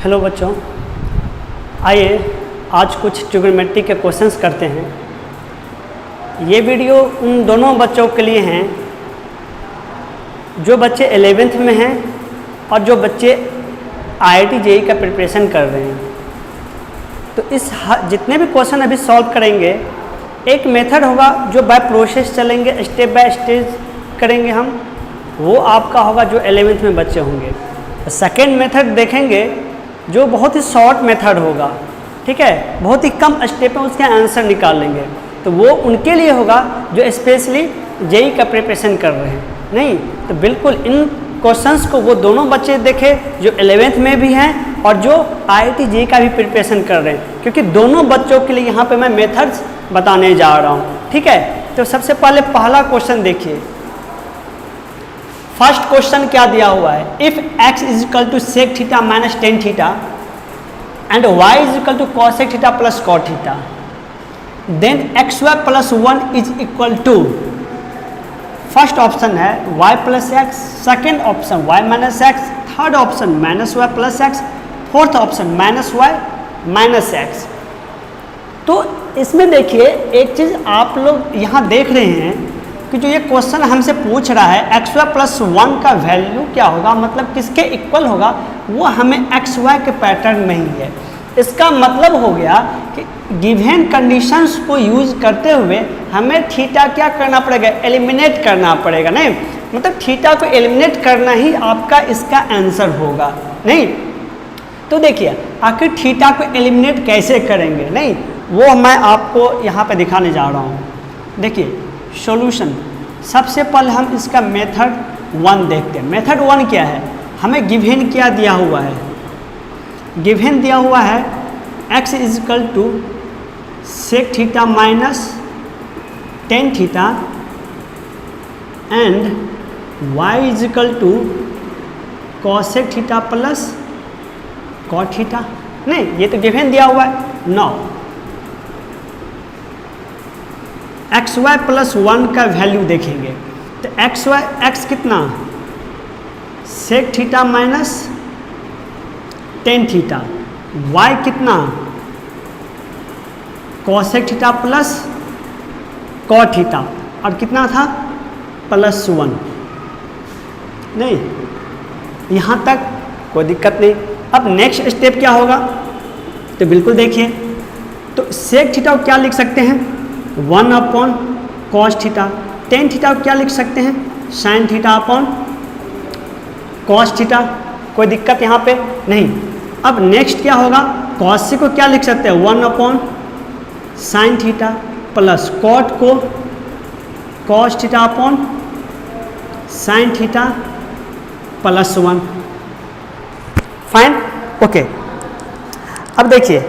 Hello बच्चों, आइए आज कुछ ट्रिग्नोमेट्री के क्वेश्चंस करते हैं। ये वीडियो उन दोनों बच्चों के लिए हैं जो बच्चे 11th में हैं और जो बच्चे IIT JEE का प्रिपरेशन कर रहे हैं। तो इस जितने भी क्वेश्चन अभी सॉल्व करेंगे, एक मेथड होगा जो बाय प्रोसेस चलेंगे, स्टेप बाय स्टेप करेंगे हम, वो आपका होगा जो 11th में बच्चे होंगे। सेकेंड मेथड देखेंगे जो बहुत ही शॉर्ट मेथड होगा, ठीक है, बहुत ही कम स्टेप में उसके आंसर निकाल लेंगे। तो वो उनके लिए होगा जो स्पेशली JEE का प्रिपरेशन कर रहे हैं। नहीं तो बिल्कुल इन क्वेश्चंस को वो दोनों बच्चे देखे जो 11th में भी हैं और जो IIT JEE का भी प्रिपरेशन कर रहे हैं, क्योंकि दोनों बच्चों के लिए यहाँ पे मैं मेथड्स बताने जा रहा हूँ। ठीक है, तो सबसे पहले पहला क्वेश्चन देखिए। फर्स्ट क्वेश्चन क्या दिया हुआ है, if x is equal to sec theta minus tan theta and y is equal to cosec theta plus cot theta, then xy plus 1 is equal to, first option है y plus X, second option y minus X, third option minus Y plus X, fourth option minus Y minus X. तो इसमें देखिए एक चीज़ आप लोग यहाँ देख रहे हैं कि जो ये क्वेश्चन हमसे पूछ रहा है एक्स वाई प्लस 1 का वैल्यू क्या होगा, मतलब किसके इक्वल होगा, वो हमें एक्स वाई के पैटर्न में ही है। इसका मतलब हो गया कि गिवन कंडीशंस को यूज करते हुए हमें थीटा क्या करना पड़ेगा, एलिमिनेट करना पड़ेगा। नहीं मतलब थीटा को एलिमिनेट करना ही आपका इसका आंसर होगा। नहीं तो देखिए आखिर थीटा को एलिमिनेट कैसे करेंगे, नहीं वो मैं आपको यहाँ पे दिखाने जा रहा हूँ। देखिए सॉल्यूशन, सबसे पहले हम इसका मेथड 1 देखते हैं। मेथड 1 क्या है, हमें गिवन क्या दिया हुआ है, गिवन दिया हुआ है x is equal to sec theta minus tan theta and y is equal to cosec theta plus cot theta. नहीं ये तो गिवन दिया हुआ है। नो एक्स वाई प्लस 1 का वैल्यू देखेंगे तो x कितना, sec theta minus tan theta, y कितना, cosec theta plus cot theta, और कितना था प्लस 1। नहीं यहाँ तक कोई दिक्कत नहीं। अब नेक्स्ट स्टेप क्या होगा, तो बिल्कुल देखिए, तो सेक थीटा को क्या लिख सकते हैं, 1 upon cos theta, tan theta को क्या लिख सकते हैं, sign theta upon cos theta, कोई दिक्कत यहाँ पे नहीं। अब नेक्स्ट क्या होगा, कॉस सी को क्या लिख सकते हैं, 1 upon sine theta plus cot को cos theta upon sine theta plus 1। Fine, okay. अब देखिए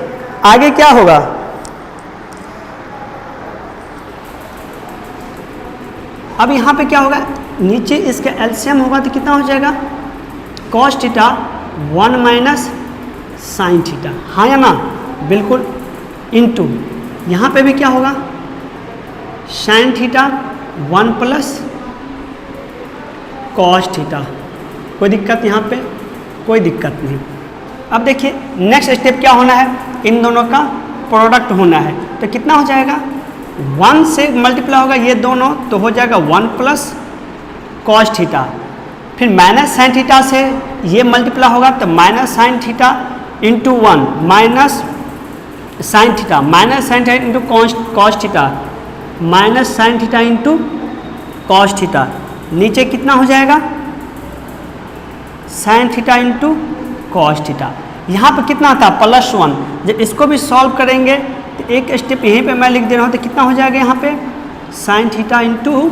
आगे क्या होगा, अब यहाँ पे क्या होगा, नीचे इसका एलसीएम होगा तो कितना हो जाएगा, cos theta 1 minus sine theta, हाँ या ना, बिल्कुल, इनटू यहाँ पे भी क्या होगा, sign theta 1 plus cos theta, कोई दिक्कत यहाँ पे, कोई दिक्कत नहीं। अब देखिए नेक्स्ट स्टेप क्या होना है, इन दोनों का प्रोडक्ट होना है, तो कितना हो जाएगा, 1 से मल्टीप्लाई होगा ये दोनों तो हो जाएगा 1 प्लस कॉस थीटा, फिर माइनस साइन थीटा से ये मल्टीप्लाई होगा तो minus sine theta into 1 minus sine theta, minus sine theta into cos theta, minus sine theta into cos theta, नीचे कितना हो जाएगा, sine theta into cos theta. यहाँ पर कितना था, प्लस 1। जब इसको भी सॉल्व करेंगे तो एक स्टेप यहीं पे मैं लिख दे रहा हूँ, तो कितना हो जाएगा यहाँ पे, sine theta into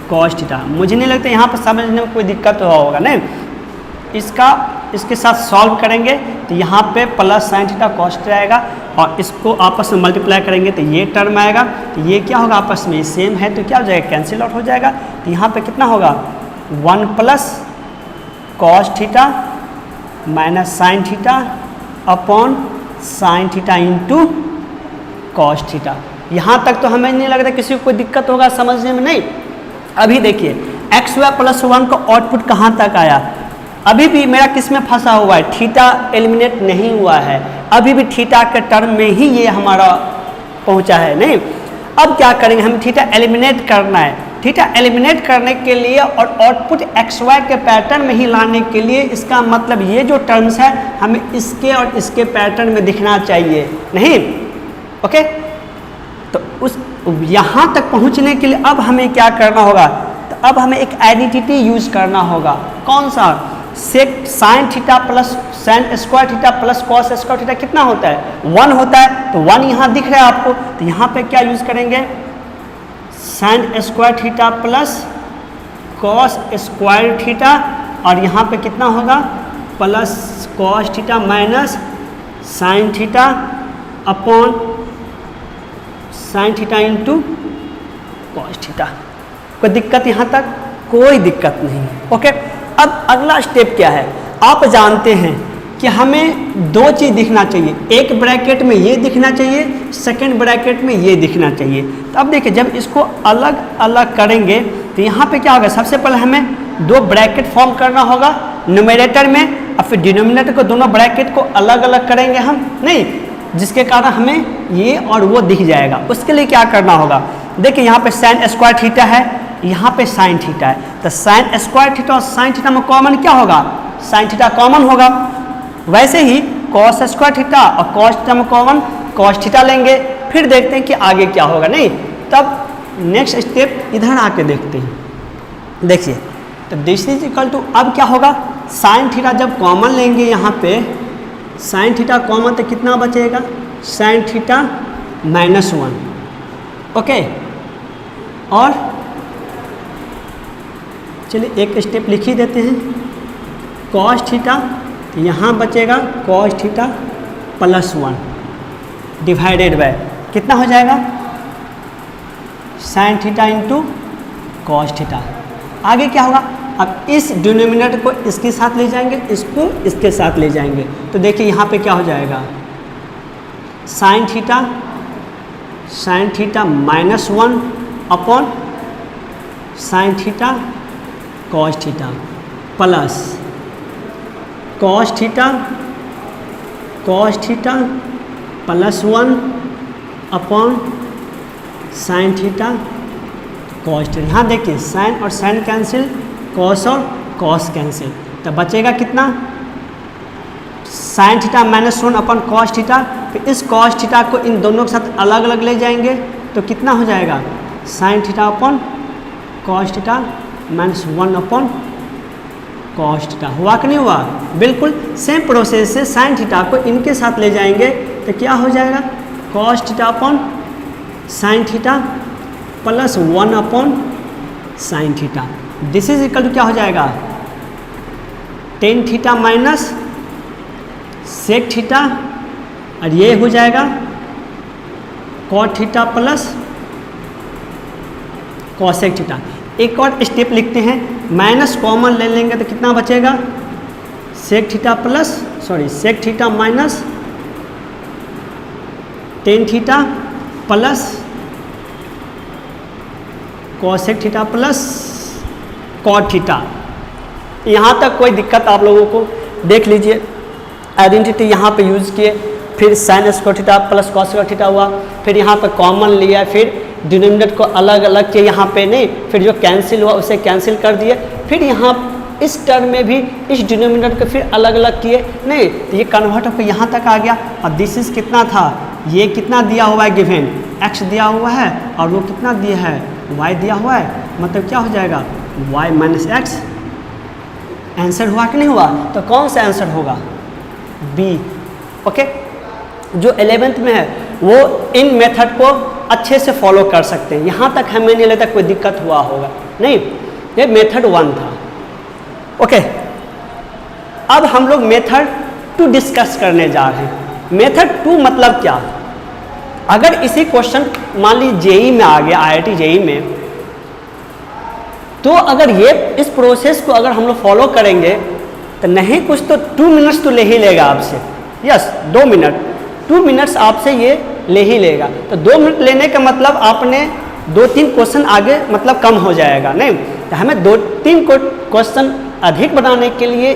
cos theta. मुझे नहीं लगता यहाँ पर समझने में कोई दिक्कत होगा, नहीं इसके साथ सॉल्व करेंगे तो यहाँ पे plus sine theta cos theta आएगा और इसको आपस में मल्टीप्लाई करेंगे तो ये टर्म आएगा, तो ये क्या होगा, आपस में सेम है तो क्या हो जाएगा, कैंसिल आउट हो जाएगा। तो यहाँ पे कितना होगा, 1 plus cos theta minus sign theta upon sine theta into cos theta. यहाँ तक तो हमें नहीं लगता किसी को कोई दिक्कत होगा समझने में। नहीं अभी देखिए एक्स वाई प्लस 1 का आउटपुट कहाँ तक आया, अभी भी मेरा किस में फंसा हुआ है, थीटा एलिमिनेट नहीं हुआ है, अभी भी थीटा के टर्म में ही ये हमारा पहुंचा है। नहीं, अब क्या करेंगे, हम थीटा एलिमिनेट करना है। थीटा एलिमिनेट करने के लिए और आउटपुट एक्स वाई के पैटर्न में ही लाने के लिए, इसका मतलब ये जो टर्म्स है हमें इसके और इसके पैटर्न में दिखना चाहिए। नहीं, ओके, तो उस यहाँ तक पहुँचने के लिए अब हमें क्या करना होगा, तो अब हमें एक आइडेंटिटी यूज करना होगा। कौन सा, sec sine theta plus sine square theta plus cos square theta कितना होता है, 1 होता है। तो 1 यहाँ दिख रहा है आपको, तो यहाँ पे क्या यूज करेंगे, sign square theta plus cos square theta, और यहाँ पे कितना होगा, plus cos theta minus sign theta upon sine theta into cos theta. कोई दिक्कत यहाँ तक, कोई दिक्कत नहीं है। ओके, अब अगला स्टेप क्या है, आप जानते हैं कि हमें दो चीज़ दिखना चाहिए, एक ब्रैकेट में ये दिखना चाहिए, सेकंड ब्रैकेट में ये दिखना चाहिए। तो अब देखिए, जब इसको अलग अलग करेंगे तो यहाँ पे क्या होगा, सबसे पहले हमें दो ब्रैकेट फॉर्म करना होगा न्यूमरेटर में, और फिर डिनोमिनेटर को दोनों ब्रैकेट को अलग अलग करेंगे हम, नहीं, जिसके कारण हमें ये और वो दिख जाएगा। उसके लिए क्या करना होगा, देखिए यहाँ पे साइन स्क्वायर थीटा है, यहाँ पे साइन थीटा है, तो साइन स्क्वायर थीटा और साइन थीटा में कॉमन क्या होगा, साइन थीटा कॉमन होगा। वैसे ही कॉस स्क्वायर थीटा और कॉस थीटा में कॉमन कॉस थीटा लेंगे, फिर देखते हैं कि आगे क्या होगा। नहीं, तब नेक्स्ट स्टेप इधर आके देखते हैं। देखिए, तो दिस इज इक्वल टू, अब क्या होगा, साइन थीटा जब कॉमन लेंगे यहाँ पे, साइन थीटा कॉमन तो कितना बचेगा, साइन थीटा -1, ओके। और चलिए एक स्टेप लिख ही देते हैं, कॉस थीटा, यहाँ बचेगा कॉस थीटा +1 डिवाइडेड बाय कितना हो जाएगा, sine theta into cos theta. आगे क्या होगा, अब इस डिनोमिनेटर को इसके साथ ले जाएंगे, इसको इसके साथ ले जाएंगे, तो देखिए यहाँ पे क्या हो जाएगा, sine theta -1 upon sine theta cos theta plus cos theta +1 upon sine theta cos theta. यहाँ देखिए साइन और साइन कैंसिल, कॉस और कॉस कैंसिल, तो बचेगा कितना, sign theta -1 upon cos theta. फिर इस कॉस थीटा को इन दोनों के साथ अलग अलग ले जाएंगे, तो कितना हो जाएगा, sine theta upon cos theta -1 upon cos theta. हुआ कि नहीं हुआ, बिल्कुल सेम प्रोसेस से साइन थीटा को इनके साथ ले जाएंगे, तो क्या हो जाएगा, cos theta upon sine theta +1 upon sine theta. This is equal to क्या हो जाएगा, tan theta minus sec theta, और ये हो जाएगा cot theta plus cosec theta. एक और स्टेप लिखते हैं, माइनस कॉमन ले लेंगे तो कितना बचेगा, sec theta minus tan theta plus cosec theta plus cot theta. यहाँ तक कोई दिक्कत आप लोगों को, देख लीजिए आइडेंटिटी यहाँ पे यूज़ किए, फिर sign square theta plus cos square theta हुआ, फिर यहाँ पे कॉमन लिया, फिर डिनोमिनेटर को अलग अलग किए, यहाँ पे नहीं, फिर जो कैंसिल हुआ उसे कैंसिल कर दिए, फिर यहाँ इस टर्म में भी इस डिनोमिनेटर को फिर अलग अलग किए, नहीं, तो ये कन्वर्ट होकर यहाँ तक आ गया। और दिस इज कितना था, ये कितना दिया हुआ है, गिवन x दिया हुआ है और वो कितना दिया है, y दिया हुआ है, मतलब क्या हो जाएगा, y - x। आंसर हुआ कि नहीं हुआ, तो कौन सा आंसर होगा, बी। ओके, जो 11th में है वो इन मेथड को अच्छे से फॉलो कर सकते हैं। यहाँ तक हमें नहीं लगता कोई दिक्कत हुआ होगा, नहीं, ये मेथड 1 था। ओके, अब हम लोग मेथड 2 डिस्कस करने जा रहे हैं। मेथड 2 मतलब क्या, अगर इसी क्वेश्चन मान लीजिए जेई में आ गया, IIT जेई में, तो अगर ये इस प्रोसेस को अगर हम लोग फॉलो करेंगे तो नहीं कुछ तो 2 मिनट्स तो ले ही लेगा आपसे, यस 2 मिनट, 2 मिनट्स आपसे ये ले ही लेगा। तो 2 मिनट लेने का मतलब आपने 2-3 क्वेश्चन आगे मतलब कम हो जाएगा, नहीं, तो हमें 2-3 क्वेश्चन अधिक बनाने के लिए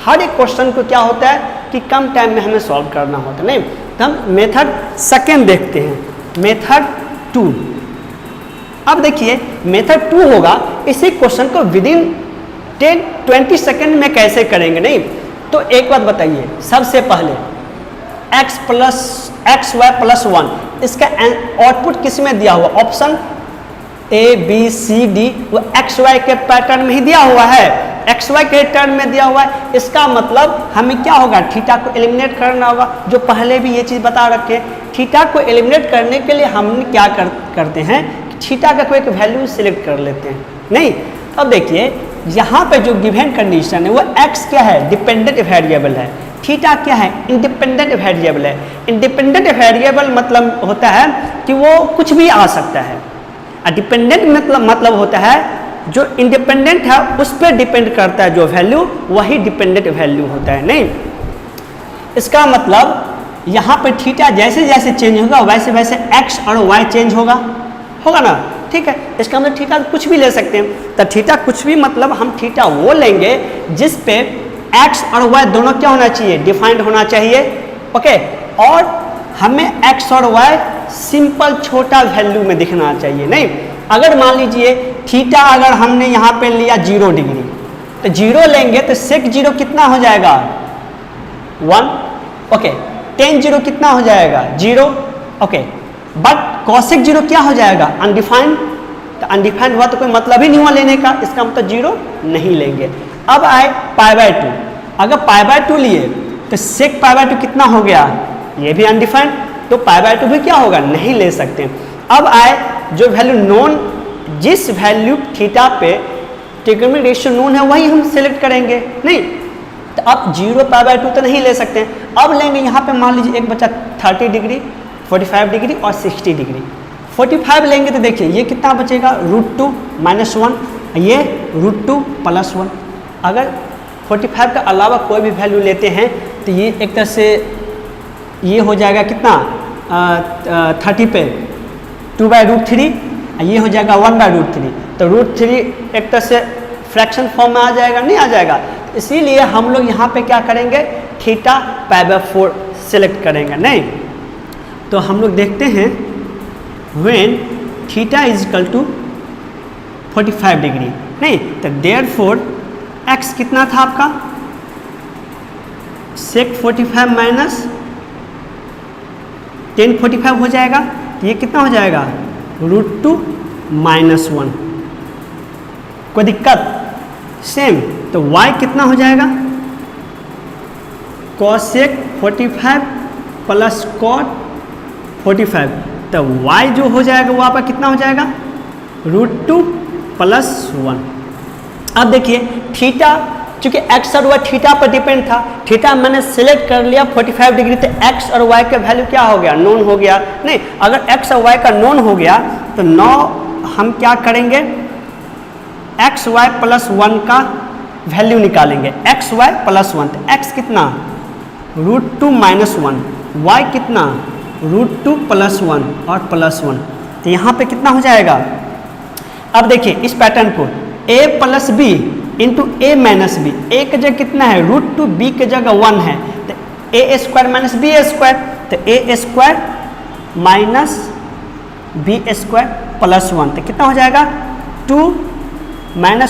हर एक क्वेश्चन को क्या होता है कि कम टाइम में हमें सॉल्व करना होता है। नहीं, तो हम मेथड सेकेंड देखते हैं, मेथड 2। अब देखिए मेथड 2 होगा, इसी क्वेश्चन को विदिन 10-20 सेकेंड में कैसे करेंगे। नहीं, तो एक बात बताइए, सबसे पहले एक्स वाई प्लस 1, इसका आउटपुट किस में दिया हुआ, option A B C D, वो एक्स वाई के पैटर्न में ही दिया हुआ है, एक्स वाई के टर्म में दिया हुआ है। इसका मतलब हमें क्या होगा, थीटा को एलिमिनेट करना होगा, जो पहले भी ये चीज़ बता रखे हैं। थीटा को एलिमिनेट करने के लिए हम क्या करते हैं, थीटा का कोई एक वैल्यू सिलेक्ट कर लेते हैं। नहीं, अब देखिए यहाँ पे जो गिवन कंडीशन है वो एक्स क्या है, डिपेंडेंट वेरिएबल है, थीटा क्या है, इंडिपेंडेंट वेरिएबल है। इंडिपेंडेंट वेरिएबल मतलब होता है कि वो कुछ भी आ सकता है, और डिपेंडेंट मतलब होता है जो इंडिपेंडेंट है उस पर डिपेंड करता है जो वैल्यू, वही डिपेंडेंट वैल्यू होता है। नहीं, इसका मतलब यहाँ पर थीटा जैसे जैसे चेंज होगा वैसे वैसे एक्स और वाई चेंज होगा ना, ठीक है। इसका मतलब थीटा कुछ भी ले सकते हैं, तो थीटा कुछ भी मतलब हम थीटा वो लेंगे जिस पे एक्स और वाई दोनों क्या होना चाहिए, डिफाइंड होना चाहिए, ओके। और हमें एक्स और वाई सिंपल छोटा वैल्यू में दिखना चाहिए। नहीं, अगर मान लीजिए थीटा अगर हमने यहाँ पे लिया 0 डिग्री, तो 0 लेंगे तो सेक 0 कितना हो जाएगा, 1, ओके। टेन 0 कितना हो जाएगा, 0, ओके। बट कॉसेक 0 क्या हो जाएगा, अनडिफाइंड, तो अनडिफाइंड हुआ तो कोई मतलब ही नहीं हुआ लेने का, इसका मतलब 0 नहीं लेंगे। अब आए π/2, अगर π/2 लिए तो सेक π/2 कितना हो गया, ये भी अनडिफाइंड, तो π/2 भी क्या होगा, नहीं ले सकते। अब आए जो वैल्यू नोन, जिस वैल्यू थीटा पे ट्रिग्नोमेट्रिक रेशियो नोन है वही हम सिलेक्ट करेंगे। नहीं, तो अब 0 π/2 तो नहीं ले सकते, अब लेंगे यहाँ पे मान लीजिए एक बचा 30 डिग्री, 45 डिग्री और 60 डिग्री। 45 लेंगे तो देखिए ये कितना बचेगा, √2 - 1, ये √2 + 1। अगर 45 का अलावा कोई भी वैल्यू लेते हैं तो ये एक तरह से ये हो जाएगा कितना, 30 पे 2/√3, ये हो जाएगा 1/√3, तो √3 एक तरह से फ्रैक्शन फॉर्म में आ जाएगा, नहीं आ जाएगा। इसीलिए हम लोग यहाँ पे क्या करेंगे, थीटा π/4 सिलेक्ट करेंगे। नहीं, तो हम लोग देखते हैं when theta is equal to 45 degree. नहीं, तो देयरफॉर एक्स कितना था आपका, सेक 45 माइनस टेन 45 हो जाएगा, तो ये कितना हो जाएगा, √2 - 1। कोई दिक्कत, सेम। तो y कितना हो जाएगा, कॉसेक 45 प्लस कॉट 45, तो y जो हो जाएगा वो आपका कितना हो जाएगा, √2 + 1। अब देखिए थीटा, चूंकि x और y थीटा पर डिपेंड था, थीटा मैंने सिलेक्ट कर लिया 45 डिग्री, तो x और y का वैल्यू क्या हो गया, नोन हो गया। नहीं, अगर x और y का नोन हो गया तो नौ हम क्या करेंगे, एक्स वाई + 1 का वैल्यू निकालेंगे, एक्स वाई + 1, तो x कितना, √2 - 1, y कितना, √2 + 1 और +1, तो यहाँ पे कितना हो जाएगा। अब देखिए इस पैटर्न को a + b into a - b, a की जगह कितना है √2, b की जगह 1 है, तो a² - b², तो a² - b² + 1, तो कितना हो जाएगा 2 - 1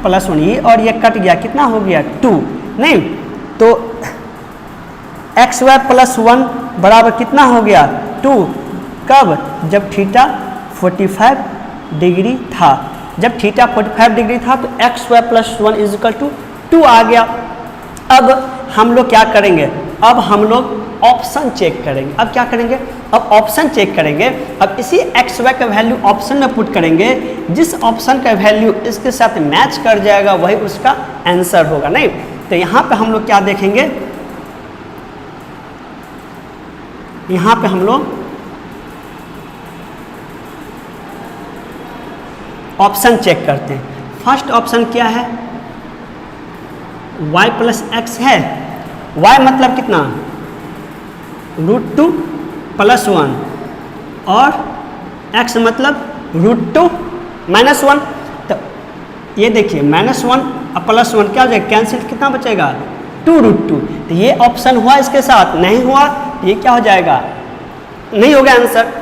+ 1, ये और ये कट गया, कितना हो गया 2। नहीं, तो xy + 1 बराबर कितना हो गया 2, कब, जब थीटा 45 डिग्री था, जब थीटा 45 डिग्री था तो xy + 1 = 2 आ गया। अब हम लोग क्या करेंगे, अब हम लोग ऑप्शन चेक करेंगे। अब क्या करेंगे, अब ऑप्शन चेक करेंगे। अब इसी एक्स वाई का वैल्यू ऑप्शन में पुट करेंगे, जिस ऑप्शन का वैल्यू इसके साथ मैच कर जाएगा वही उसका आंसर होगा। नहीं, तो यहाँ पे हम लोग क्या देखेंगे, यहाँ पे हम लोग ऑप्शन चेक करते हैं। फर्स्ट ऑप्शन क्या है, y + x है, y मतलब कितना, √2 + 1 और x मतलब √2 - 1, तो ये देखिए -1 और +1 क्या हो जाएगा, कैंसिल, कितना बचेगा 2√2। तो ये ऑप्शन हुआ इसके साथ, नहीं हुआ ये क्या हो जाएगा, नहीं होगा आंसर।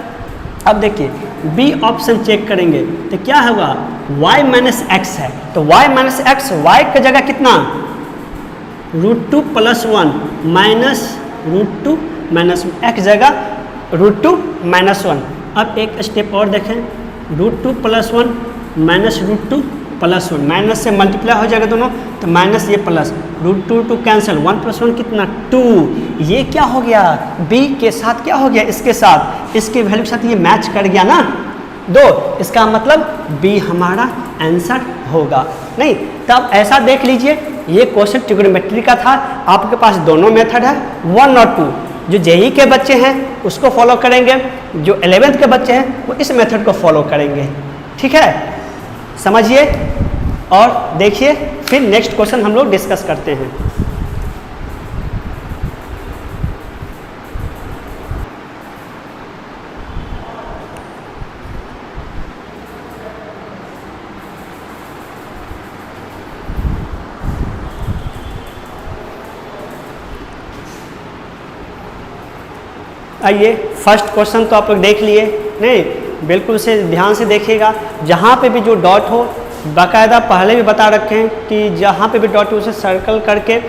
अब देखिए बी ऑप्शन चेक करेंगे तो क्या होगा, y माइनस एक्स है, तो y माइनस एक्स, वाई की जगह कितना √2 + 1 माइनस √2 माइनस एक्स जगह √2 - 1। अब एक स्टेप और देखें, √2 + 1 माइनस √2 + 1, माइनस से मल्टीप्लाई हो जाएगा दोनों, तो माइनस ये प्लस, √2 कैंसिल, 1 + 1 कितना 2। ये क्या हो गया, b के साथ क्या हो गया, इसके साथ, इसके वैल्यू के साथ ये मैच कर गया ना 2, इसका मतलब b हमारा आंसर होगा। नहीं तब ऐसा देख लीजिए, ये क्वेश्चन ट्रिग्नोमेट्री का था, आपके पास दोनों मेथड है 1 और 2। जो जेई के बच्चे हैं उसको फॉलो करेंगे, जो 11th के बच्चे हैं वो इस मेथड को फॉलो करेंगे। ठीक है, समझिए और देखिए, फिर नेक्स्ट क्वेश्चन हम लोग डिस्कस करते हैं। आइए, फर्स्ट क्वेश्चन तो आप लोग देख लिए, नहीं बिल्कुल से ध्यान से देखिएगा, जहाँ पे भी जो डॉट हो, बाकायदा पहले भी बता रखे हैं कि जहाँ पे भी डॉट हो उसे सर्कल करके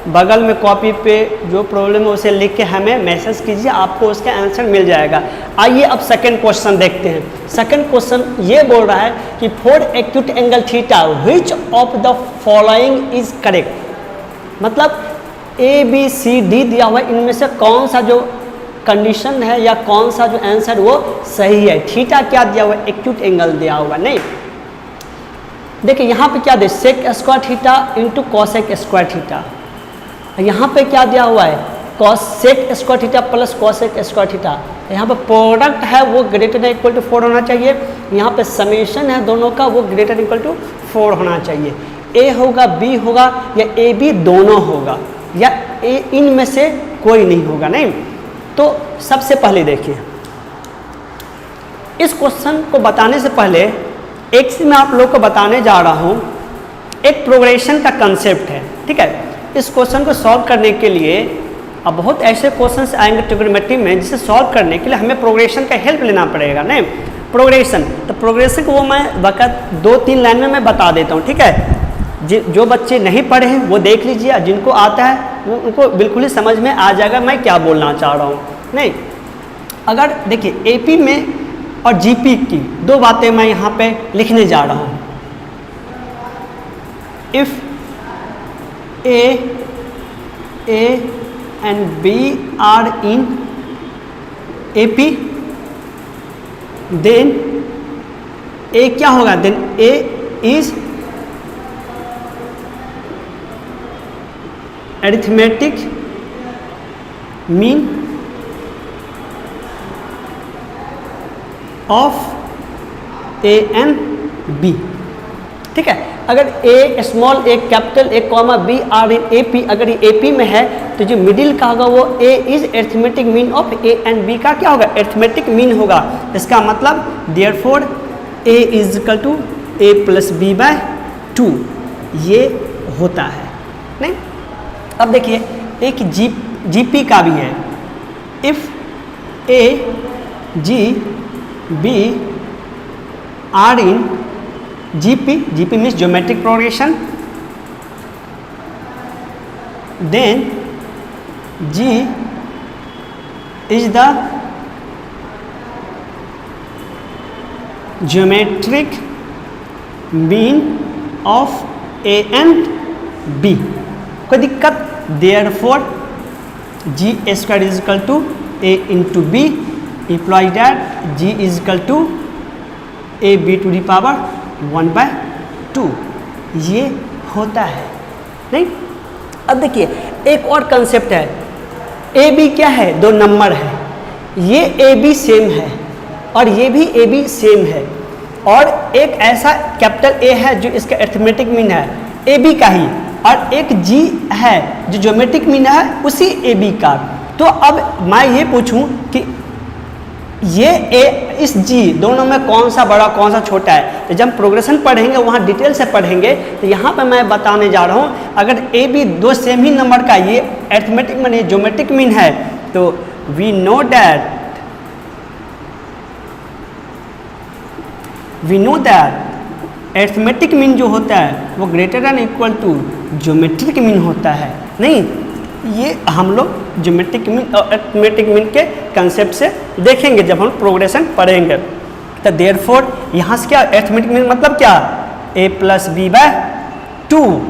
बगल में कॉपी पे जो प्रॉब्लम है उसे लिख के हमें मैसेज कीजिए, आपको उसका आंसर मिल जाएगा। आइए अब सेकंड क्वेश्चन देखते हैं। सेकंड क्वेश्चन ये बोल रहा है कि for acute angle theta which of the following is correct, मतलब ए बी सी डी दिया हुआ, इनमें से कौन सा जो कंडीशन है या कौन सा जो आंसर वो सही है। थीटा क्या दिया हुआ है, एक्यूट एंगल दिया हुआ, नहीं देखिए यहाँ पे क्या दे, sec square theta into cosec square theta, यहाँ पे क्या दिया हुआ है, cosec square theta plus cosec square theta. यहाँ पे प्रोडक्ट है वो ग्रेटर देन इक्वल टू 4 होना चाहिए, यहाँ पे समेशन है दोनों का वो ग्रेटर देन इक्वल टू 4 होना चाहिए। ए होगा, बी होगा या ए बी दोनों होगा, या ए इनमें से कोई नहीं होगा। नहीं तो सबसे पहले देखिए, इस क्वेश्चन को बताने से पहले एक चीज मैं आप लोग को बताने जा रहा हूँ, एक प्रोग्रेशन का कंसेप्ट है। ठीक है, इस क्वेश्चन को सॉल्व करने के लिए अब बहुत ऐसे क्वेश्चंस आएंगे ट्रिग्नोमेट्री में जिसे सॉल्व करने के लिए हमें प्रोग्रेशन का हेल्प लेना पड़ेगा। नहीं प्रोग्रेशन, तो प्रोग्रेशन को वो मैं वक्त 2-3 लाइन में मैं बता देता हूँ। ठीक है, जो बच्चे नहीं पढ़े हैं वो देख लीजिए, जिनको आता है वो उनको बिल्कुल ही समझ में आ जाएगा मैं क्या बोलना चाह रहा हूँ। नहीं अगर देखिए एपी में और जीपी की दो बातें मैं यहाँ पे लिखने जा रहा हूँ। If A and B are in AP then A क्या होगा, then A is arithmetic mean of A and B. ठीक है, अगर A small A capital A comma B are in A P, अगर ये ए पी में है तो जो मिडिल का होगा वो A is arithmetic mean of A and B का क्या होगा, अरिथमेटिक मीन होगा। इसका मतलब therefore A is equal to A plus B by 2 ये होता है। नहीं अब देखिए एक जीपी का भी है, if A G B are in GP means geometric progression, then G is the geometric mean of A and B. कोई दिक्कत, therefore G square is equal to A into B imply that G is equal to A B to the power 1/2 ये होता है। नहीं अब देखिए एक और कंसेप्ट है, ए बी क्या है, दो नंबर है, ये ए बी सेम है और ये भी ए बी सेम है, और एक ऐसा कैपिटल ए है जो इसका अरिथमेटिक मीन है ए बी का ही, और एक जी है जो ज्योमेट्रिक मीन है उसी ए बी का। तो अब मैं ये पूछूं कि ये ए इस जी दोनों में कौन सा बड़ा कौन सा छोटा है, तो जब प्रोग्रेशन पढ़ेंगे वहाँ डिटेल से पढ़ेंगे। तो यहाँ पे मैं बताने जा रहा हूँ अगर ए बी दो सेम ही नंबर का ये अरिथमेटिक मीन ज्योमेट्रिक मीन है तो we know that arithmetic mean जो होता है वो greater than equal to geometric mean होता है। नहीं, ये हम लोग ज्योमेट्रिक मीन और अरिथमेटिक मीन के कंसेप्ट से देखेंगे जब हम प्रोग्रेशन पढ़ेंगे। तो देयरफॉर यहाँ से क्या अरिथमेटिक मीन मतलब क्या, a प्लस बी बाय 2,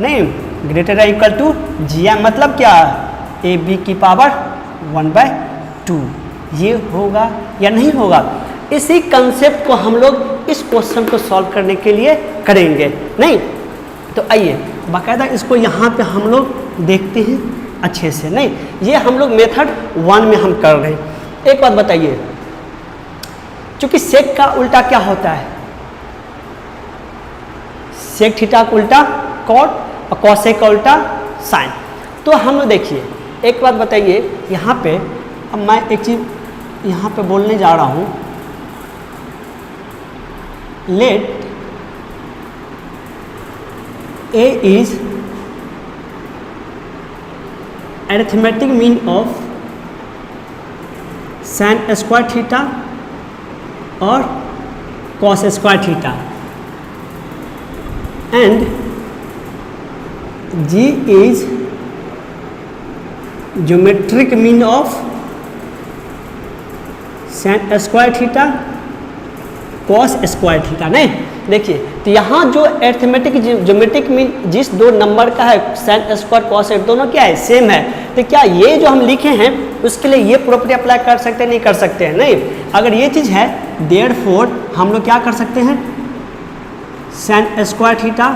नहीं ग्रेटर देन इक्वल टू जी मतलब क्या, ए बी की पावर 1/2। ये होगा या नहीं होगा, इसी कंसेप्ट को हम लोग इस क्वेश्चन को सॉल्व करने के लिए करेंगे। नहीं तो आइए बाकायदा इसको यहाँ पे हम लोग देखते हैं अच्छे से। नहीं, ये हम लोग मेथड 1 में हम कर रहे हैं। एक बात बताइए, चूंकि सेक का उल्टा क्या होता है, सेक थीटा का उल्टा कॉट और कॉसेक का उल्टा साइन। तो हम लोग देखिए एक बात बताइए यहाँ पे, अब मैं एक चीज़ यहाँ पे बोलने जा रहा हूँ, late A is arithmetic mean of sin square theta or cos square theta and G is geometric mean of sin square theta cos square theta। नहीं देखिए, तो यहाँ जो अरिथमेटिक ज्योमेट्रिक मीन जिस दो नंबर का है साइन स्क्वायर कॉस दोनों क्या है, सेम है। तो क्या ये जो हम लिखे हैं उसके लिए ये प्रॉपर्टी अप्लाई कर सकते हैं, नहीं कर सकते हैं। नहीं, अगर ये चीज़ है देयरफॉर हम लोग क्या कर सकते हैं, sine square theta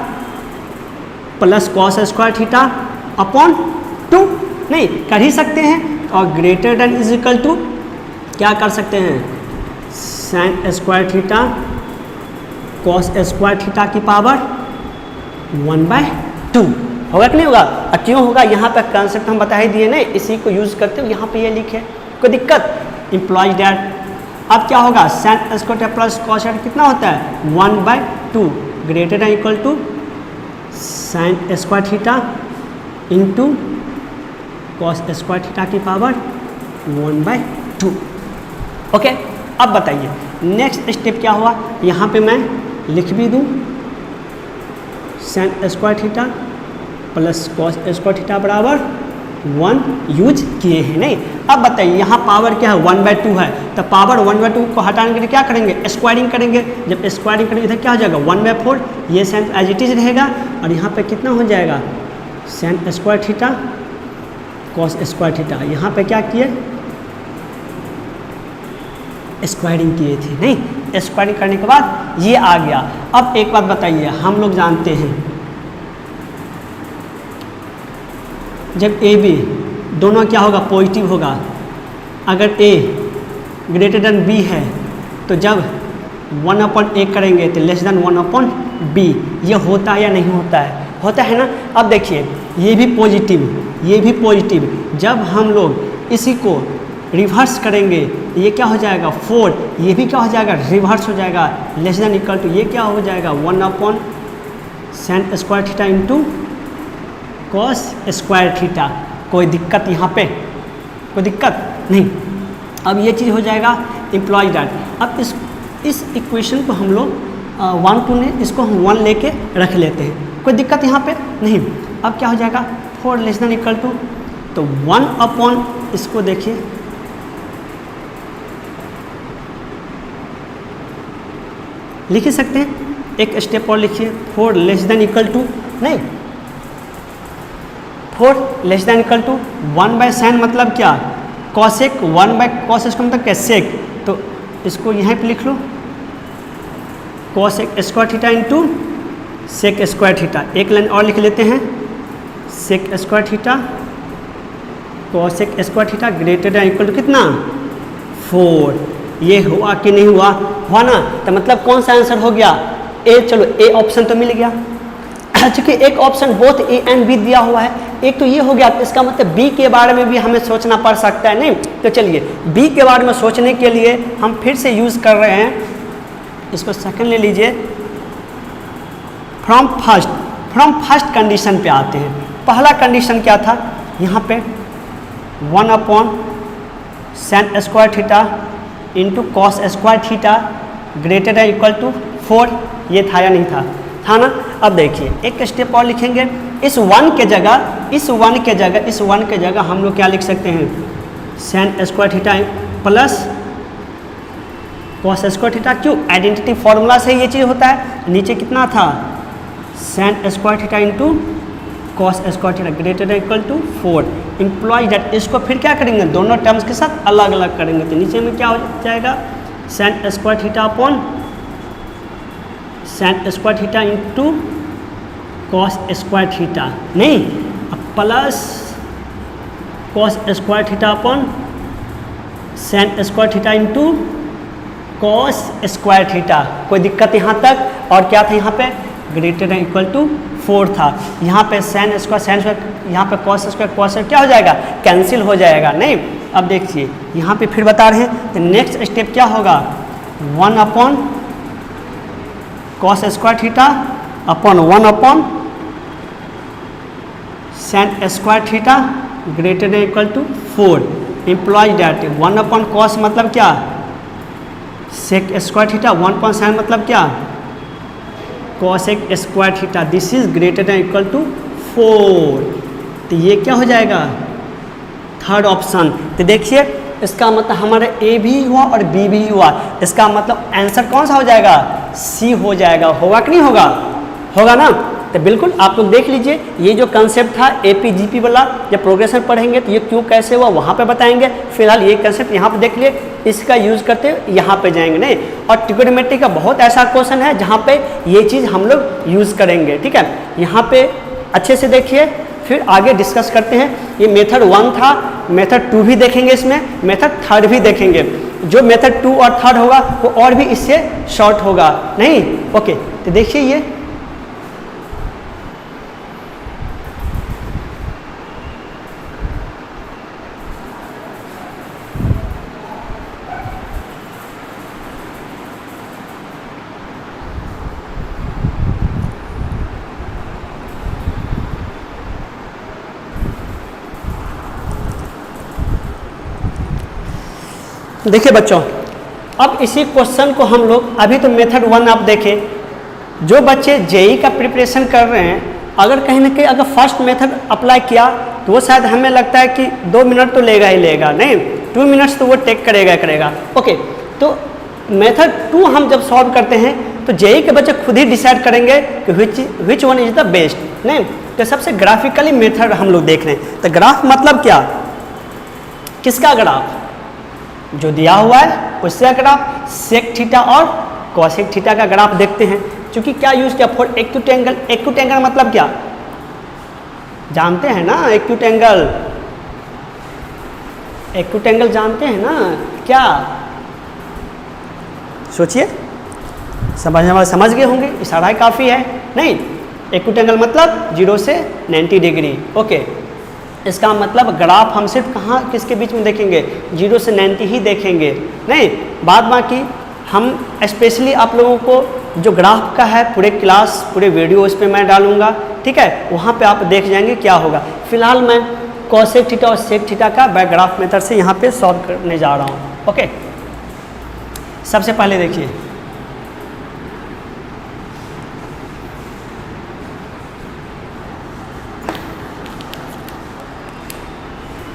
plus cos square theta upon 2 नहीं कर ही सकते हैं। और greater than is equal to क्या कर सकते हैं, sine square theta cos square theta की पावर 1/2 होगा कि नहीं होगा। और क्यों होगा, यहाँ पे कंसेप्ट हम बता ही दिए नहीं, इसी को यूज़ करते हुए यहाँ पे ये लिखे, कोई दिक्कत, इम्प्लॉइज डैट। अब क्या होगा, sine square theta plus cos कितना होता है 1/2 greater than equal to sine square theta into cos square theta की पावर 1/2। ओके, अब बताइए नेक्स्ट स्टेप क्या हुआ, यहाँ पे मैं लिख भी दूँ sign square theta plus cos square theta बराबर 1 यूज किए हैं। नहीं, अब बताइए यहाँ पावर क्या है 1/2 है, तो पावर 1/2 को हटाने के लिए क्या करेंगे, स्क्वायरिंग करेंगे। जब स्क्वायरिंग करेंगे इधर क्या हो जाएगा 1/4, ये साइन एज इट इज रहेगा। और यहाँ पे कितना हो जाएगा sign square theta cos square theta, यहाँ पे क्या किए स्क्वायरिंग किए थे। नहीं, स्क्वायरिंग करने के बाद ये आ गया। अब एक बात बताइए, हम लोग जानते हैं जब ए बी दोनों क्या होगा पॉजिटिव होगा, अगर ए ग्रेटर देन बी है तो जब 1/a करेंगे तो लेस देन 1/b, ये होता है या नहीं होता है, होता है ना। अब देखिए ये भी पॉजिटिव, ये भी पॉजिटिव, जब हम लोग इसी को रिवर्स करेंगे ये क्या हो जाएगा 4, ये भी क्या हो जाएगा रिवर्स हो जाएगा, लेस देन इक्वल टू ये क्या हो जाएगा 1/sin square theta into cos square theta. कोई दिक्कत यहाँ पे, कोई दिक्कत नहीं। अब ये चीज़ हो जाएगा इम्प्लॉय डैट। अब इस इक्वेशन को हम लोग 1 2 ने इसको हम 1 लेके रख लेते हैं, कोई दिक्कत यहाँ पे नहीं। अब क्या हो जाएगा 4 लेस देन इक्वल टू, तो 1/, इसको देखिए लिख ही सकते हैं, एक स्टेप और लिखिए 4 लेस देन इक्वल टू, नहीं 4 less than equal to 1/sin मतलब क्या कॉसेक, 1/cos इसका मतलब क्या सेक, तो इसको यहाँ पे लिख लो cosec square theta into sec square theta. एक लाइन और लिख लेते हैं sec square theta cosec square theta greater than equal to कितना 4। ये हुआ कि नहीं हुआ, हुआ ना, तो मतलब कौन सा आंसर हो गया ए। चलो ए ऑप्शन तो मिल गया चूँकि एक option both A and B दिया हुआ है, एक तो ये हो गया, तो इसका मतलब बी के बारे में भी हमें सोचना पड़ सकता है। नहीं तो चलिए बी के बारे में सोचने के लिए हम फिर से यूज़ कर रहे हैं, इसको सेकंड ले लीजिए। फ्रॉम फर्स्ट कंडीशन पे आते हैं। पहला कंडीशन क्या था, यहाँ पे 1/sin² theta into cos square theta greater than equal to 4, ये था या नहीं था, था ना। अब देखिए एक स्टेप और लिखेंगे, इस वन के जगह हम लोग क्या लिख सकते हैं, sin² theta plus cos² theta. क्यों, आइडेंटिटी फॉर्मूला से ये चीज़ होता है। नीचे कितना था, sin² theta into cos² theta greater than equal to 4। Imply that, इसको फिर क्या करेंगे, दोनों टर्म्स के साथ अलग अलग करेंगे, तो नीचे में क्या हो जाएगा, sin² theta upon sin² theta into cos² theta, नहीं plus cos² theta upon sin² theta into cos² theta. कोई दिक्कत यहाँ तक, और क्या था यहाँ पे, ग्रेटर देन इक्वल टू 4 था। यहाँ पे sin², यहाँ पे cos² क्या हो जाएगा, कैंसिल हो जाएगा। नहीं, अब देखिए यहाँ पे फिर बता रहे हैं, तो नेक्स्ट स्टेप क्या होगा, 1/cos² theta upon 1/sin² theta greater than equal to 4। Imply that 1/cos मतलब क्या, sec² थीटा, 1/sin मतलब क्या, cos² theta. This is greater than equal to 4, तो ये क्या हो जाएगा, थर्ड ऑप्शन। तो देखिए इसका मतलब हमारा ए भी हुआ और बी भी हुआ, इसका मतलब आंसर कौन सा हो जाएगा, सी हो जाएगा। होगा कि नहीं होगा, होगा ना। तो बिल्कुल आप लोग देख लीजिए, ये जो कंसेप्ट था APGP वाला, जब प्रोग्रेशन पढ़ेंगे तो ये क्यों कैसे हुआ वहाँ पे बताएंगे। फिलहाल ये कंसेप्ट यहाँ पे देख लिए, इसका यूज़ करते हुए यहाँ पे जाएंगे। नहीं, और ट्रिगोनोमेट्री का बहुत ऐसा क्वेश्चन है जहाँ पे ये चीज़ हम लोग यूज़ करेंगे, ठीक है। यहाँ पे अच्छे से देखिए, फिर आगे डिस्कस करते हैं। ये मेथड 1 था, मेथड 2 भी देखेंगे, इसमें मेथड 3 भी देखेंगे। जो मेथड 2 और 3 होगा वो और भी इससे शॉर्ट होगा। नहीं, ओके, तो देखिए ये देखिए बच्चों, अब इसी क्वेश्चन को हम लोग, अभी तो मेथड 1 आप देखें, जो बच्चे जेई का प्रिपरेशन कर रहे हैं, अगर कहीं ना कहीं अगर फर्स्ट मेथड अप्लाई किया तो वो शायद हमें लगता है कि 2 मिनट तो लेगा ही लेगा, नहीं 2 मिनट्स तो वो टेक करेगा। ओके, तो मेथड 2 हम जब सॉल्व करते हैं तो जेई के बच्चे खुद ही डिसाइड करेंगे कि which one is the best. नहीं, तो सबसे ग्राफिकली मेथड हम लोग देख रहे हैं। तो ग्राफ मतलब क्या, किसका ग्राफ, जो दिया हुआ है उससे ग्राफ, सेक थीटा और कॉसेक थीटा का ग्राफ देखते हैं। क्योंकि क्या यूज़ किया, for acute angle. Acute angle मतलब क्या, जानते हैं ना, एक्यूट एंगल जानते हैं ना क्या, सोचिए, समझ गए होंगे, इशारा ही काफ़ी है। नहीं, एक्यूट एंगल मतलब 0 से 90 डिग्री। ओके, इसका मतलब ग्राफ हम सिर्फ कहाँ किसके बीच में देखेंगे, 0 से 90 ही देखेंगे। नहीं, बाद बाकी हम स्पेशली आप लोगों को जो ग्राफ का है पूरे क्लास पूरे वीडियो उस पर मैं डालूंगा, ठीक है, वहाँ पे आप देख जाएंगे क्या होगा। फिलहाल मैं कॉसेक थीटा और सेक थीटा का बैकग्राफ मेथड से यहाँ पे सॉल्व करने जा रहा हूँ। ओके, सबसे पहले देखिए,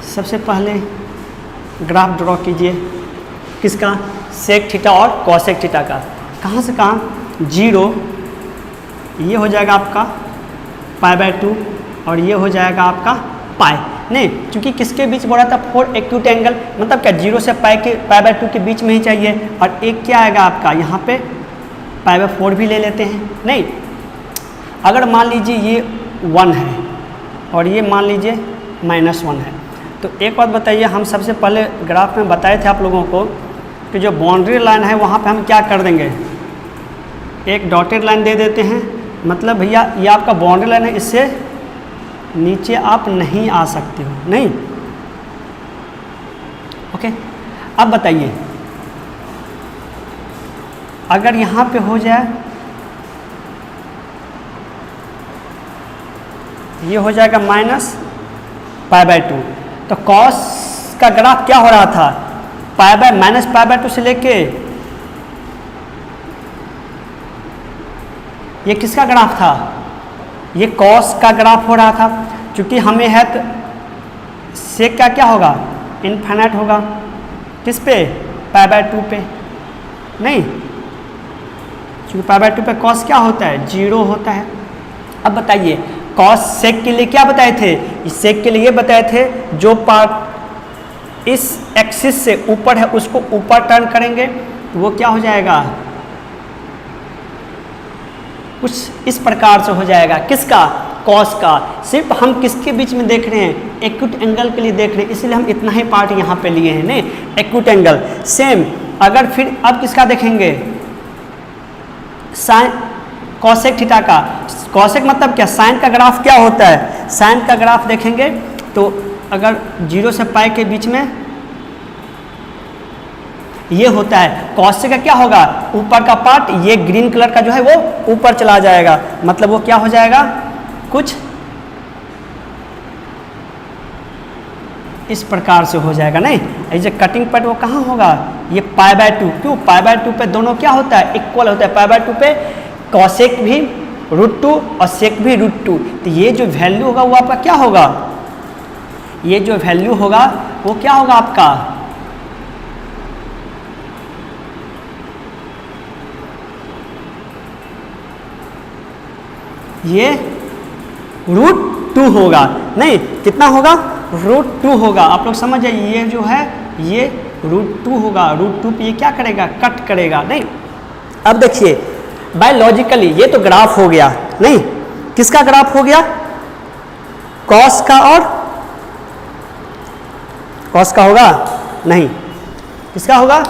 सबसे पहले ग्राफ ड्रॉ कीजिए, किसका, सेक थीटा और कॉसेक थीटा का। कहाँ से कहाँ, 0 ये हो जाएगा आपका π/2 और ये हो जाएगा आपका पाई। नहीं, क्योंकि किसके बीच बोला था, 4 एक्यूट एंगल, मतलब क्या 0 से π/2 के बीच में ही चाहिए। और एक क्या आएगा आपका, यहाँ पे π/4 भी ले लेते हैं। नहीं, अगर मान लीजिए ये 1 है और ये मान लीजिए -1 है, तो एक बात बताइए, हम सबसे पहले ग्राफ में बताए थे आप लोगों को कि जो बाउंड्री लाइन है वहाँ पे हम क्या कर देंगे, एक डॉटेड लाइन दे देते हैं मतलब भैया ये आपका बाउंड्री लाइन है, इससे नीचे आप नहीं आ सकते हो, नहीं। ओके, अब बताइए अगर यहाँ पे हो जाए, ये हो जाएगा -π/2, तो कॉस का ग्राफ क्या हो रहा था, -π/2 से लेके ये किसका ग्राफ था, ये कॉस का ग्राफ हो रहा था। क्योंकि हमें है तो सेक का क्या होगा, इनफाइनाइट होगा, किस पे, π/2 पे, नहीं, क्योंकि π/2 पे कॉस क्या होता है, 0 होता है। अब बताइए कॉस सेक के लिए क्या बताए थे, इस सेक के लिए बताए थे जो पार्ट इस एक्सिस से ऊपर है उसको ऊपर टर्न करेंगे तो वो क्या हो जाएगा, कुछ इस प्रकार से हो जाएगा, किसका, कॉस का। सिर्फ हम किसके बीच में देख रहे हैं, एक्यूट एंगल के लिए देख रहे हैं, इसलिए हम इतना ही पार्ट यहाँ पे लिए हैं, नहीं, एक्यूट एंगल। सेम अगर फिर अब किसका देखेंगे, साइन कॉसेक थीटा का। कॉसेक मतलब क्या, साइन का ग्राफ क्या होता है, साइन का ग्राफ देखेंगे तो अगर 0 से π के बीच में ये होता है, कॉसेक का क्या होगा, ऊपर का पार्ट ये ग्रीन कलर का जो है वो ऊपर चला जाएगा, मतलब वो क्या हो जाएगा, कुछ इस प्रकार से हो जाएगा, नहीं। ऐसे कटिंग पॉइंट वो कहाँ होगा, ये π/2, क्यों, π/2 पे दोनों क्या होता है, इक्वल होता है, π/2 पे कॉसेक भी √2 और सेक भी √2, तो ये जो वैल्यू होगा वो आपका क्या होगा, ये जो वैल्यू होगा वो क्या होगा आपका, ये √2 होगा, नहीं, कितना होगा, √2 होगा। आप लोग समझ जाइए, ये जो है ये √2 होगा, √2 पे ये क्या करेगा, कट करेगा, नहीं। अब देखिए बायोलॉजिकली ये तो ग्राफ हो गया, नहीं, किसका ग्राफ हो गया, कॉस का, और कॉस का होगा, नहीं, किसका होगा,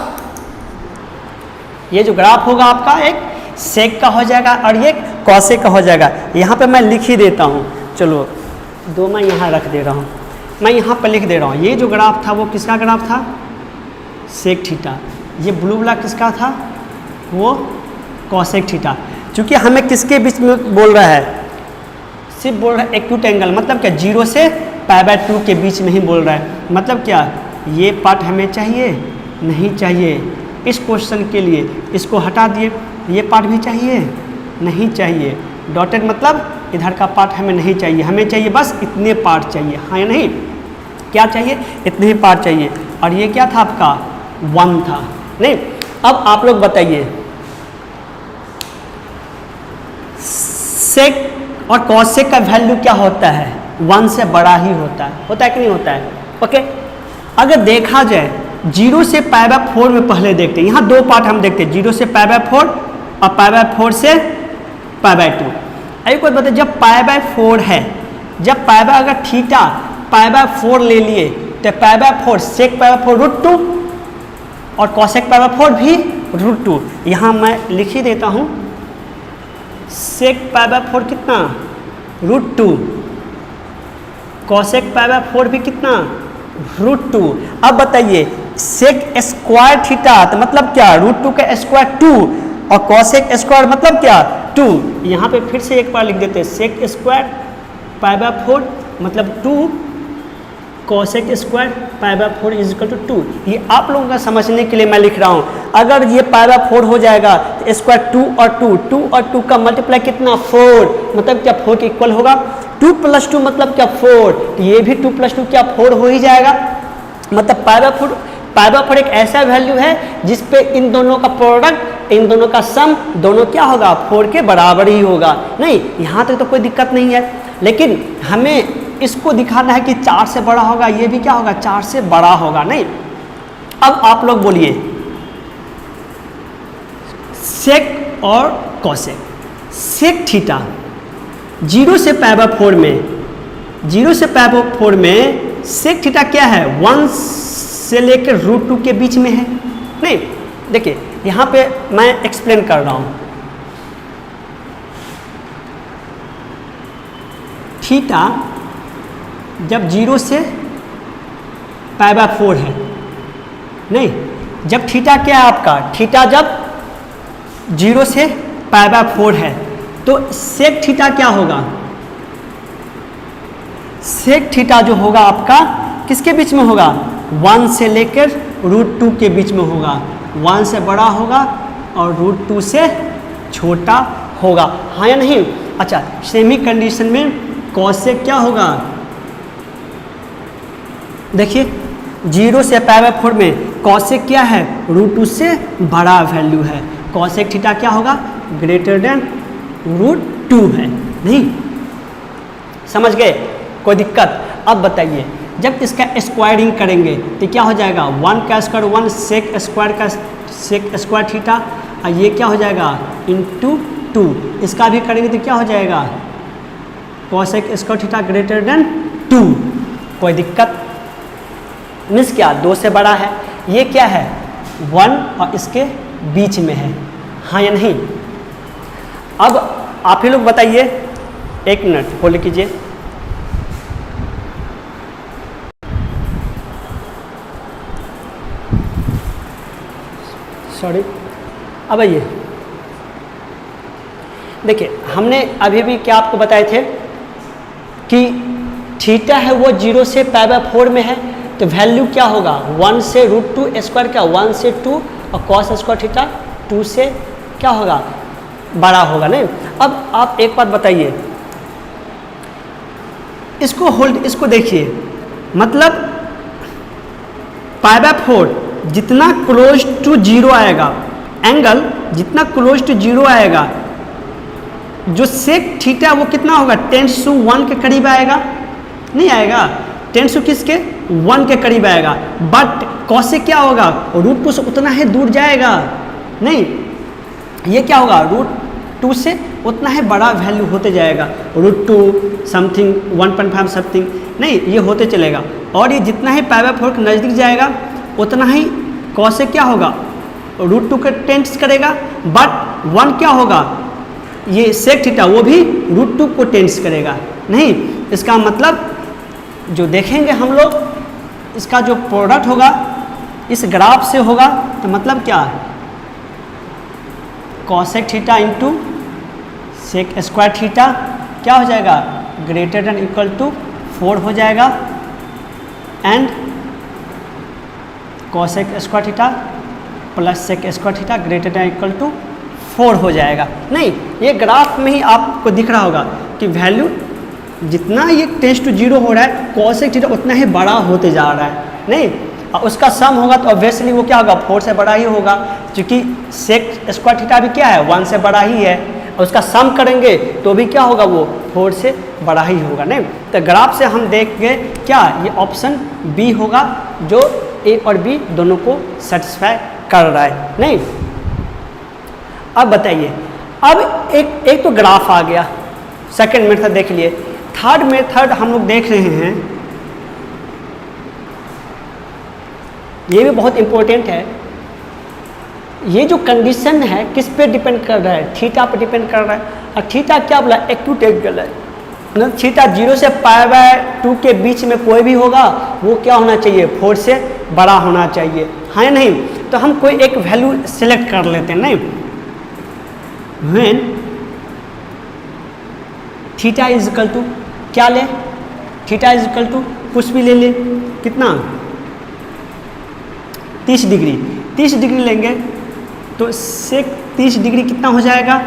ये जो ग्राफ होगा आपका एक सेक का हो जाएगा और ये कॉसेक का हो जाएगा। यहाँ पे मैं लिख ही देता हूँ, चलो दो मैं यहाँ रख दे रहा हूँ, मैं यहाँ पर लिख दे रहा हूँ, ये जो ग्राफ था वो किसका ग्राफ था, सेक थीटा, ये ब्लू वाला किसका था, वो कॉसेक थीटा। क्योंकि हमें किसके बीच में बोल रहा है, सिर्फ बोल रहा है एक्यूट एंगल, मतलब क्या 0 से π/2 के बीच में ही बोल रहा है, मतलब क्या ये पार्ट हमें चाहिए, नहीं चाहिए, इस क्वेश्चन के लिए इसको हटा दिए, ये पार्ट भी चाहिए, नहीं चाहिए, डॉटेड मतलब इधर का पार्ट हमें नहीं चाहिए, हमें चाहिए बस इतने पार्ट चाहिए, हाँ या नहीं, क्या चाहिए, इतने ही पार्ट चाहिए। और ये क्या था आपका 1 था, नहीं। अब आप लोग बताइए सेक और कॉसेक का वैल्यू क्या होता है, 1 से बड़ा ही होता है कि नहीं होता है, ओके। अगर देखा जाए 0 से π/4 में पहले देखते हैं, यहाँ दो पार्ट हम देखते हैं, 0 से π/4 और π/4 से π/2। एक बात बताइए, जब π/4 है, जब अगर थीटा π/4 ले लिए तो π/4 सेक π/4 √2 और कॉसेक π/4 भी √2। यहाँ मैं लिख ही देता हूँ, सेक π/4 कितना, √2, कॉसेक π/4 भी कितना, √2। अब बताइए सेक स्क्वायर थीटा तो मतलब क्या, √2 का स्क्वायर 2 और कॉसेक स्क्वायर मतलब क्या 2। यहाँ पे फिर से एक बार लिख देते हैं, सेक स्क्वायर π/4 मतलब 2, कॉसेक स्क्वायर π/4 = 2। ये आप लोगों का समझने के लिए मैं लिख रहा हूँ। अगर ये π/4 हो जाएगा तो स्क्वायर 2 और 2 का मल्टीप्लाई कितना 4, मतलब क्या 4 के इक्वल होगा। 2 + 2 मतलब क्या 4, तो ये भी 2 + 2 क्या 4 हो ही जाएगा। मतलब π/4 एक ऐसा वैल्यू है जिस पे इन दोनों का प्रोडक्ट, इन दोनों का सम दोनों क्या होगा 4 के बराबर ही होगा। नहीं, यहाँ तक तो कोई दिक्कत नहीं है, लेकिन हमें इसको दिखाना है कि 4 से बड़ा होगा, ये भी क्या होगा 4 से बड़ा होगा। नहीं, अब आप लोग बोलिए सेक और कॉसेक। सेक थीटा 0 से π/4 में, 0 से π/4 में सेक थीटा क्या है 1 से लेकर √2 के बीच में है। नहीं, देखिए यहाँ पे मैं एक्सप्लेन कर रहा हूँ। थीटा जब 0 से π/4 है, नहीं, जब थीटा क्या है आपका, थीटा जब 0 से π/4 है तो सेक थीटा क्या होगा, सेक थीटा जो होगा आपका किसके बीच में होगा, 1 से लेकर √2 के बीच में होगा, 1 से बड़ा होगा और √2 से छोटा होगा, हाँ या नहीं। अच्छा, सेमी कंडीशन में कॉसेक क्या होगा, देखिए 0 से π/4 में कॉसेक क्या है, √2 से बड़ा वैल्यू है, कॉसेक थीटा क्या होगा, ग्रेटर देन √2 है, नहीं समझ गए, कोई दिक्कत। अब बताइए जब इसका स्क्वायरिंग करेंगे तो क्या हो जाएगा, 1 का स्क्वायर 1 सेक स्क्वायर का सेक स्क्वायर थीटा, और ये क्या हो जाएगा इंटू 2, इसका भी करेंगे तो क्या हो जाएगा cosec square theta greater then 2, कोई दिक्कत, मीन्स क्या 2 से बड़ा है, ये क्या है 1 और इसके बीच में है, हाँ या नहीं। अब आप ही लोग बताइए, 1 मिनट होल्ड कीजिए, सॉरी। अब आइए देखिए, हमने अभी भी क्या आपको बताए थे कि थीटा है वो 0 से π/4 में है, तो वैल्यू क्या होगा 1 से √2 स्क्वायर, क्या 1 से 2 और कॉस स्क्वायर थीटा 2 से क्या होगा बड़ा होगा, नहीं। अब आप एक बात बताइए, इसको होल्ड, इसको देखिए, मतलब π/4 जितना क्लोज टू 0 आएगा, एंगल जितना क्लोज टू 0 आएगा, जो सेक थीटा वो कितना होगा 10⁻1 के करीब आएगा, नहीं आएगा, 10 किसके 1 के करीब आएगा, बट कॉसेक क्या होगा √2 से उतना ही दूर जाएगा, नहीं, ये क्या होगा √2 से उतना ही बड़ा वैल्यू होते जाएगा, √2 समथिंग 1.5 समथिंग, नहीं, ये होते चलेगा, और ये जितना ही π/4 के नज़दीक जाएगा उतना ही कॉसेक क्या होगा √2 के टेंस करेगा, बट 1 क्या होगा, ये सेक थीटा वो भी √2 को टेंस करेगा, नहीं। इसका मतलब जो देखेंगे हम लोग, इसका जो प्रोडक्ट होगा इस ग्राफ से होगा, तो मतलब क्या cosec theta into sec square theta क्या हो जाएगा ग्रेटर देन इक्वल टू 4 हो जाएगा, and cosec square theta plus sec square theta greater than equal to 4 हो जाएगा, नहीं। ये ग्राफ में ही आपको दिख रहा होगा कि वैल्यू जितना ये टेंस टू 0 हो रहा है, कॉसेक थीटा उतना ही बड़ा होते जा रहा है, नहीं, और उसका सम होगा तो ऑब्वियसली वो क्या होगा 4 से बड़ा ही होगा, क्योंकि सेक स्क्वायर थीटा भी क्या है 1 से बड़ा ही है, और उसका सम करेंगे तो भी क्या होगा वो 4 से बड़ा ही होगा, नहीं। तो ग्राफ से हम देख गए क्या, ये ऑप्शन बी होगा जो ए और बी दोनों को सेटिस्फाई कर रहा है, नहीं। अब बताइए, अब एक तो ग्राफ आ गया, सेकंड मेथड देख लिए, थर्ड मेथड हम लोग देख रहे हैं, ये भी बहुत इंपॉर्टेंट है। ये जो कंडीशन है किस पे डिपेंड कर रहा है, थीटा पे डिपेंड कर रहा है, और थीटा क्या बोला एक्यूट एंगल है, मतलब थीटा 0 से π/2 के बीच में कोई भी होगा वो क्या होना चाहिए 4 से बड़ा होना चाहिए, हाँ या नहीं। तो हम कोई एक वैल्यू सिलेक्ट कर लेते हैं, नहीं, when theta is equal to क्या ले, थीटा इज इक्वल टू कुछ भी ले ले, कितना 30 डिग्री, 30 डिग्री लेंगे तो सेक 30 डिग्री कितना हो जाएगा,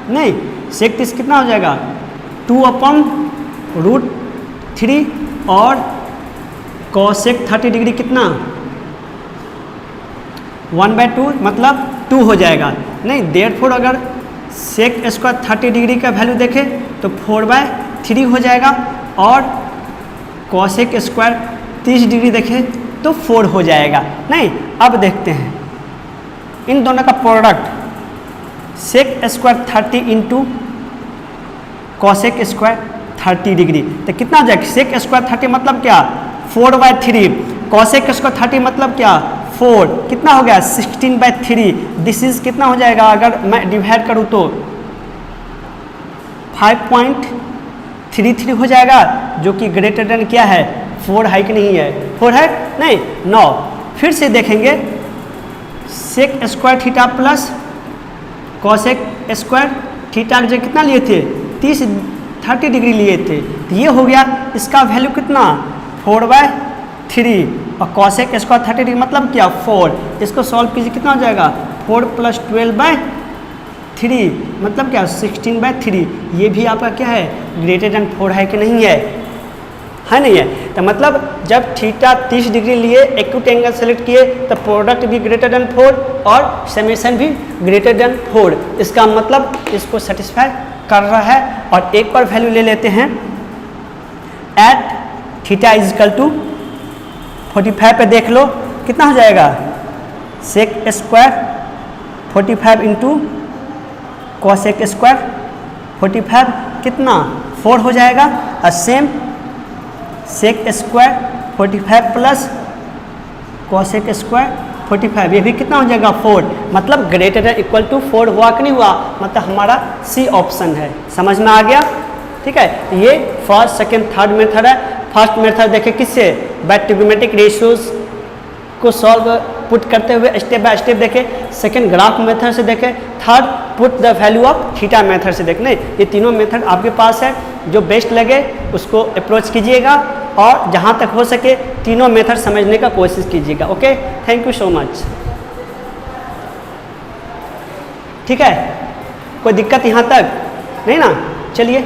नहीं, सेक 30 कितना हो जाएगा 2/√3, और कॉसेक 30 डिग्री कितना 1/2, मतलब 2 हो जाएगा, नहीं। देयरफॉर अगर सेक स्क्वायर 30 डिग्री का वैल्यू देखें तो 4/3 हो जाएगा, और कॉसेक स्क्वायर 30 डिग्री देखें तो 4 हो जाएगा, नहीं। अब देखते हैं इन दोनों का product, sec square 30 into cosec square 30 degree, तो कितना हो जाएगा, सेक स्क्वायर 30 मतलब क्या 4/3, कॉसेक स्क्वायर 30 मतलब क्या 4, कितना हो गया 16/3, दिस इज कितना हो जाएगा, अगर मैं डिवाइड करूँ तो 3 हो जाएगा, जो कि ग्रेटर देन क्या है 4 है कि नहीं है, 4 है नहीं 9। फिर से देखेंगे sec square theta plus cosec square theta जो कितना लिए थे 30 डिग्री लिए थे, तो ये हो गया इसका वैल्यू कितना 4/3 और कॉसेक स्क्वायर 30 डिग्री मतलब क्या 4। इसको सॉल्व कीजिए कितना हो जाएगा 4 + 12/3 मतलब क्या 16/3। ये भी आपका क्या है ग्रेटर देन 4 है कि नहीं है, है नहीं है। तो मतलब जब थीटा 30 डिग्री लिए एक्यूट एंगल सेलेक्ट किए तो प्रोडक्ट भी ग्रेटर देन 4 और समेशन भी ग्रेटर देन 4, इसका मतलब इसको सेटिस्फाई कर रहा है। और एक बार वैल्यू ले लेते हैं at theta is equal to 45 पे देख लो कितना हो जाएगा sec square 45 into cosec square 45 कितना 4 हो जाएगा, और same sec square 45 plus cosec square 45 ये भी कितना हो जाएगा 4, मतलब ग्रेटर देन इक्वल टू 4 हुआ कि नहीं हुआ, मतलब हमारा सी ऑप्शन है। समझ में आ गया, ठीक है। ये फर्स्ट सेकंड थर्ड मेथड है। फर्स्ट मेथड देखे किससे बाय ट्रिग्नोमेट्रिक रेशियोज को सॉल्व पुट करते हुए स्टेप बाय स्टेप देखे, सेकंड ग्राफ मेथड से देखे, third put the value of theta method से देखने। ये तीनों मेथड आपके पास है, जो बेस्ट लगे उसको अप्रोच कीजिएगा और जहाँ तक हो सके तीनों मेथड समझने का कोशिश कीजिएगा। Okay, thank you so much. ठीक है, कोई दिक्कत यहाँ तक नहीं ना, चलिए।